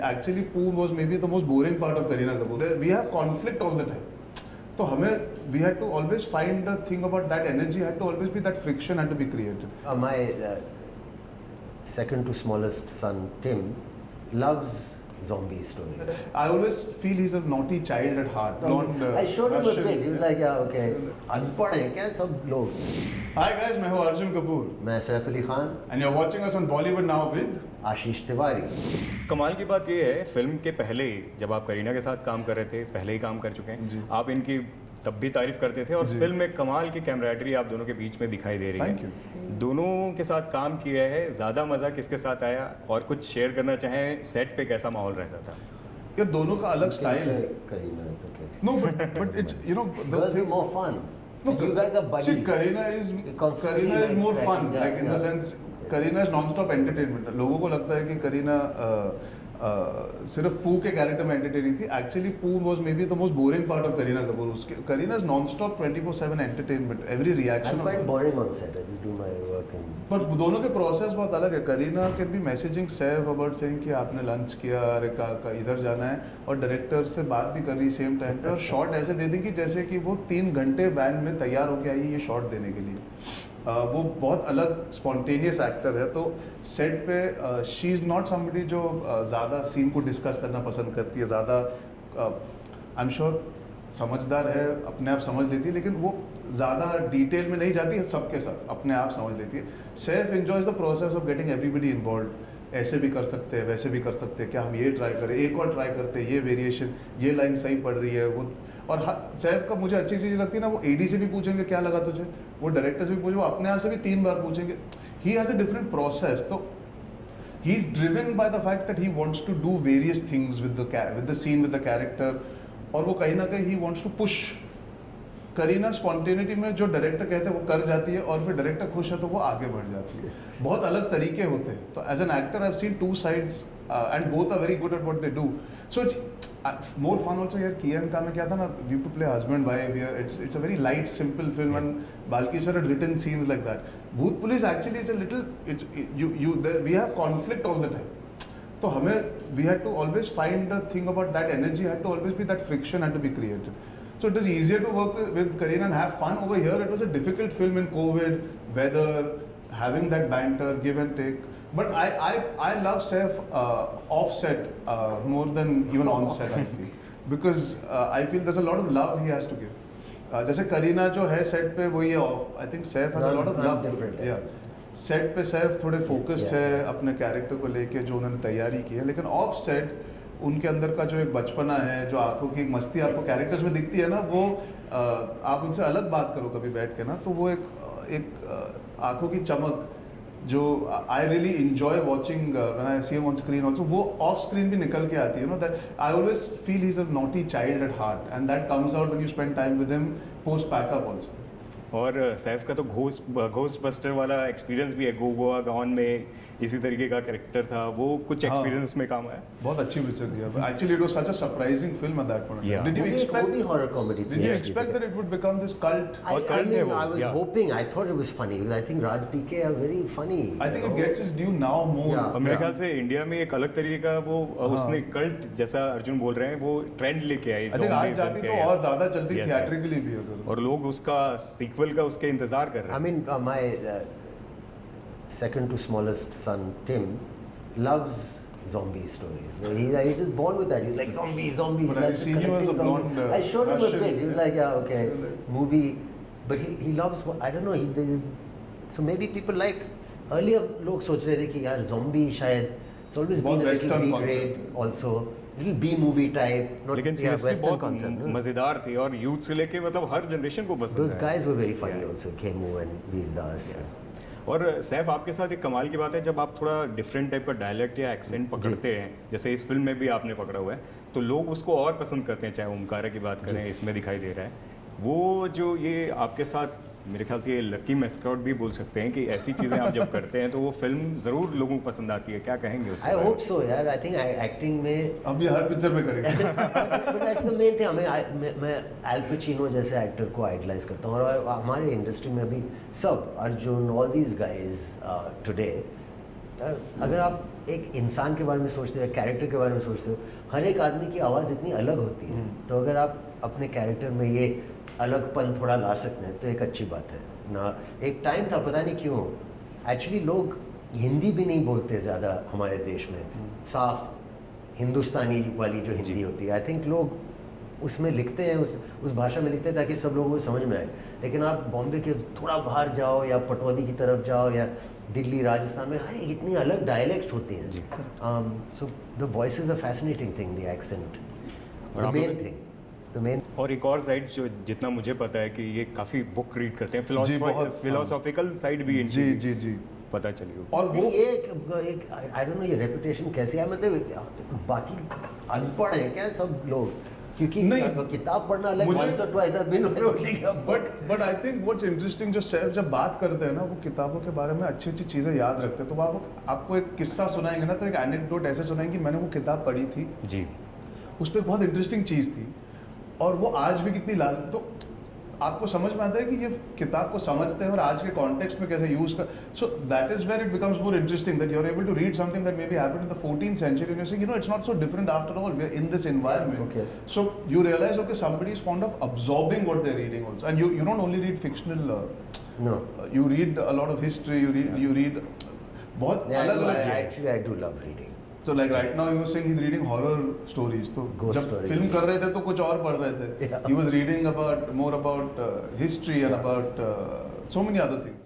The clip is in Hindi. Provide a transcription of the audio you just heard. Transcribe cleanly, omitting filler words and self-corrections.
Actually, Poo was maybe the most boring part of Kareena Kapoor. We have conflict all the time. So we had to always find the thing about that energy, had to always be that friction had to be created. My second to smallest son, Tim, loves zombie stories. I always feel he's a naughty child at heart. Blonde, I showed him a Russian. bit. He was like, yeah, okay. अनपढ़ है क्या सब लोग? Hi guys, मैं हूँ अर्जुन कपूर. मैं Saif Ali Khan. And you're watching us on Bollywood Now with आशीष तिवारी. कमाल की बात ये है, फिल्म के पहले ही जब आप करीना के साथ काम कर रहे थे, पहले ही काम कर चुके हैं, आप इनकी तब भी तारीफ करते थे और फिल्म में कमाल की कैमराडरी आप दोनों के बीच में दिखाई दे रही Thank है. दोनों के साथ काम किया है, ज़्यादा मज़ा किसके साथ आया और कुछ शेयर करना चाहें, सेट पे कैसा माहौल रहता था? यार दोनों का अलग स्टाइल है. Kareena, it's okay. No, but it's Girls are more fun. No, you guys are buddies. See, Kareena is more fun. Yeah, like in the sense, Kareena is non-stop entertainment. लोगों को लगता है कि Kareena सिर्फ पू के कैरेक्टर में एंटरटेनिंग थी. एक्चुअली पू was may be the most boring part of Kareena Kapoor. उसके Kareena is non-stop 24/7 entertainment. Every reaction. I'm quite boring on set. I just do my work and. पर दोनों के प्रोसेस बहुत अलग है. Kareena can be messaging Saif about saying कि आपने लंच किया, अरे का इधर जाना है, और डायरेक्टर से बात भी कर रही सेम टाइम पे, और शॉट ऐसे दे देंगी जैसे कि वो 3 घंटे वैन में तैयार होके आई है ये शॉट देने के लिए. वो बहुत अलग स्पॉन्टेनियस एक्टर है. तो सेट पे शी इज़ नॉट समबडी जो ज़्यादा सीन को डिस्कस करना पसंद करती है. ज़्यादा आई एम श्योर समझदार है, अपने आप समझ लेती है, लेकिन वो ज़्यादा डिटेल में नहीं जाती है. सबके साथ अपने आप समझ लेती है. Saif enjoys the process of getting everybody involve. ऐसे भी कर सकते हैं, वैसे भी कर सकते हैं, क्या हम ये ट्राई करें, एक और ट्राई करते हैं, ये वेरिएशन, ये लाइन सही पड़ रही है. वो और सैफ का मुझे अच्छी चीज़ लगती है ना, वो एडी से भी पूछेंगे क्या लगा तुझे, वो डायरेक्टर से भी पूछेंगे, वो अपने आप से भी 3 बार पूछेंगे. He has a different process. तो he is driven by the fact that he wants to do various things with the scene, with the character. और वो कहीं ना कहीं he wants to push. Kareena spontaneity में जो डायरेक्टर कहते हैं वो कर जाती है, और फिर डायरेक्टर खुश है तो वो आगे बढ़ जाती है. बहुत अलग तरीके होते हैं. तो as an actor I have seen 2 sides and both are very good at what they do. So it's more fun also. यार कियान का में क्या था ना, we too play husband wife here. It's a very light simple film, and Balki sir had written scenes like that. Bhoot police actually is a little, we have conflict all the time. तो हमें we had to always find the thing about that energy, had to always be that friction had to be created. So it is easier to work with Kareena and have fun. Over here, it was a difficult film in COVID, weather, having that banter, give and take. But I love Saif off-set more than even on-set, I feel. Because I feel there's a lot of love he has to give. जैसे Kareena जो है set पे वही है off. I think Saif has a lot of love. Different. Yeah. Set पे Saif थोड़े focused है अपने character को लेके, जो उन्होंने तैयारी की है. लेकिन off-set उनके अंदर का जो एक बचपना है, जो आंखों की एक मस्ती आपको कैरेक्टर्स में दिखती है ना, वो आप उनसे अलग बात करो कभी बैठ के ना, तो वो एक आंखों की चमक जो I really enjoy watching when I see him on screen also, वो ऑफ स्क्रीन भी निकल के आती है. Know that I always feel he is a naughty child at heart, and that comes out when you spend time with him post pack up also. और सैफ का तो घोस्ट बस्टर वाला एक्सपीरियंस भी है. गोवा गॉन में इसी तरीके का कैरेक्टर था, वो कुछ एक्सपीरियंस में काम आया. बहुत अच्छी पिक्चर थी. Actually it was such a surprising film at that point. Did you expect horror comedy? Did you expect that it would become this cult? I was hoping. I thought it was funny because I think Raj TK are very funny. I think it gets its due now more. Yeah. और मेरे ख्याल से इंडिया में एक अलग तरीके का वो उसने कल्ट जैसा अर्जुन बोल रहे हैं वो ट्रेंड लेके आई. I think आज जाती तो और ज़्यादा चलती थिएट्रिकली भी अगर. और लोग उसका सीक्वल का उसके इंतजार कर रहे हैं. I mean, my second to smallest son, Tim, loves zombie stories. So he's just born with that. He's like zombie. But I see you as a blonde I showed him a Russian. bit. He was like, yeah, okay, movie. But he loves. I don't know. So maybe people like. Earlier, लोग सोच रहे थे कि यार zombie शायद. It's always been a little B grade also. Little B movie type. लेकिन सीरियसली बहुत मजेदार थी और यूथ से लेके मतलब हर जनरेशन को पसंद है. Those guys were very funny also. Kemu and Veer Das. और सैफ आपके साथ एक कमाल की बात है, जब आप थोड़ा डिफरेंट टाइप का डायलेक्ट या एक्सेंट पकड़ते हैं, जैसे इस फिल्म में भी आपने पकड़ा हुआ है, तो लोग उसको और पसंद करते हैं. चाहे ओमकारा की बात करें, इसमें दिखाई दे रहा है वो जो ये आपके साथ, मेरे ख्याल से ये लकी मैस्कॉट भी बोल सकते हैं कि ऐसी चीज़ें आप जब करते हैं तो वो फिल्म ज़रूर लोगों को पसंद आती है. क्या कहेंगे उसके I hope so यार. I think एक्टिंग में अब ये हर पिक्चर में करेंगे. But that's the main thing. मैं Al Pacino जैसे एक्टर को आइडलाइज करता हूँ, और हमारे इंडस्ट्री में अभी सब Arjun, all these guys today, अगर आप एक इंसान के बारे में सोचते हो, कैरेक्टर के बारे में सोचते हो, हर एक आदमी की आवाज़ इतनी अलग होती है, तो अगर आप अपने कैरेक्टर में ये अलगपन थोड़ा ला सकते हैं तो एक अच्छी बात है ना। एक टाइम था, पता नहीं क्यों, एक्चुअली लोग हिंदी भी नहीं बोलते ज़्यादा हमारे देश में, साफ हिंदुस्तानी वाली जो हिंदी होती है, आई थिंक लोग उसमें लिखते हैं, उस भाषा में लिखते हैं ताकि सब लोगों को समझ में आए। लेकिन आप बॉम्बे के थोड़ा बाहर जाओ या पटौदी की तरफ जाओ या दिल्ली, राजस्थान में हर एक इतनी अलग डायलेक्ट्स होती हैं जी। So the voice is a fascinating thing, the accent, the main thing, the main. और एक और साइड जो जितना मुझे पता है कि ये काफ़ी बुक रीड करते हैं, फिलोसॉफिकल साइड भी जी जी जी पता चली हो। और वो एक आई डोंट नो ये रेपुटेशन कैसे है, मतलब बाकी अनपढ़ है क्या सब लोग, क्योंकि नहीं, किताब पढ़ना अलग, once or twice I've been holding a book. But I think what's interesting, जो सैफ जब बात करते हैं ना, वो किताबों के बारे में अच्छी अच्छी चीज़ें याद रखते हैं। तो वो आपको एक किस्सा सुनाएंगे ना, तो एक एनेक्डोट ऐसे सुनाएंगे कि मैंने वो किताब पढ़ी थी जी, उस पर बहुत इंटरेस्टिंग चीज़ थी और वो आज भी कितनी तो आपको समझ में आता है कि ये किताब को समझते हैं और आज के कॉन्टेक्स्ट में कैसे यूज कर। So that is where it becomes more interesting, that you are able to read something that may be happened in the 14th century and you say, you know, it's not so different after all, we are in this environment. Okay. So you realize, okay, somebody is fond of absorbing what they're reading also, and you don't only read fictional, No. You read a lot of history, you read बहुत अलग-अलग चीज़ें। Actually I do love reading. So like right now he was saying he's reading horror stories. तो Ghost जब stories. फिल्म कर रहे थे तो कुछ और पढ़ रहे थे. Yeah. He was reading more about history and about so many other things.